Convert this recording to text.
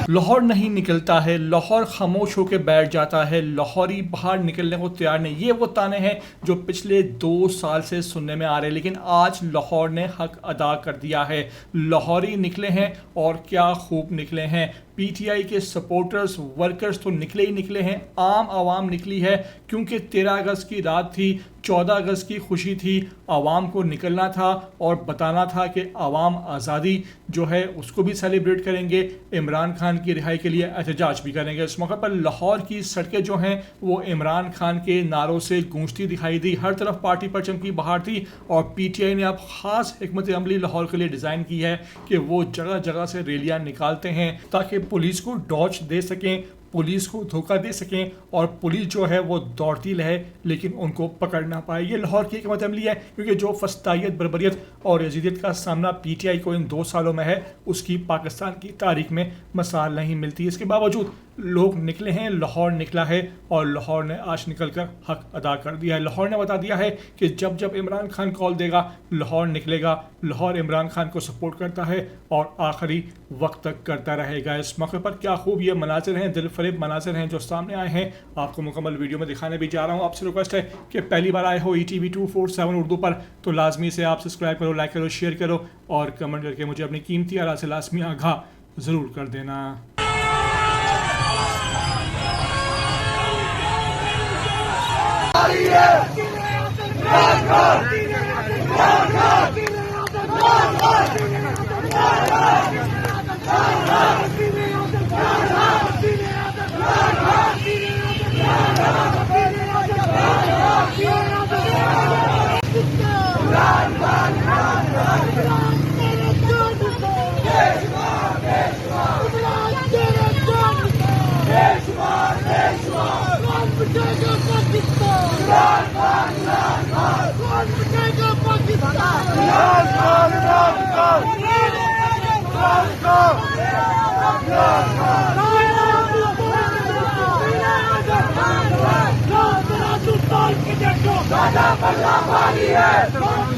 लाहौर नहीं निकलता है, लाहौर खामोश होकर बैठ जाता है, लाहौरी बाहर निकलने को तैयार नहीं। ये वो ताने हैं जो पिछले 2 साल से सुनने में आ रहे हैं, लेकिन आज लाहौर ने हक अदा कर दिया है। लाहौरी निकले हैं और क्या खूब निकले हैं। पीटीआई के सपोर्टर्स, वर्कर्स तो निकले ही निकले हैं, आम आवाम निकली है, क्योंकि 13 अगस्त की रात थी, 14 अगस्त की खुशी थी। आवाम को निकलना था और बताना था कि आवाम आज़ादी जो है उसको भी सेलिब्रेट करेंगे, इमरान खान की रिहाई के लिए एहतजाज भी करेंगे। इस मौके पर लाहौर की सड़कें जो हैं वो इमरान खान के नारों से गूंजती दिखाई दी। हर तरफ पार्टी परचम की बहार थी और पीटीआई ने अब ख़ास हिकमत अमली लाहौर के लिए डिज़ाइन की है कि वो जगह जगह से रैलियाँ निकालते हैं ताकि पुलिस को डॉच दे सकें, पुलिस को धोखा दे सकें और पुलिस जो है वो दौड़ती रहे लेकिन उनको पकड़ ना पाए। ये लाहौर की हिकमत अमली है, क्योंकि जो फस्तायत, बर्बरियत और यजीदियत का सामना पीटीआई को इन 2 सालों में है, उसकी पाकिस्तान की तारीख में मिसाल नहीं मिलती। इसके बावजूद लोग निकले हैं, लाहौर निकला है और लाहौर ने आज निकलकर हक अदा कर दिया है। लाहौर ने बता दिया है कि जब जब इमरान खान कॉल देगा लाहौर निकलेगा। लाहौर इमरान खान को सपोर्ट करता है और आखिरी वक्त तक करता रहेगा। इस मौके पर क्या खूब ये मनाजिर हैं, दिल फरेब मनाजिर हैं जो सामने आए हैं, आपको मुकम्मल वीडियो में दिखाने भी जा रहा हूँ। आपसे रिक्वेस्ट है कि पहली बार आए हो ETV 247 उर्दू पर तो लाजमी से आप सब्सक्राइब करो, लाइक करो, शेयर करो और कमेंट करके मुझे अपनी कीमती आरा से लाजमी आगाह ज़रूर कर देना। दादा बल्ला वाली है।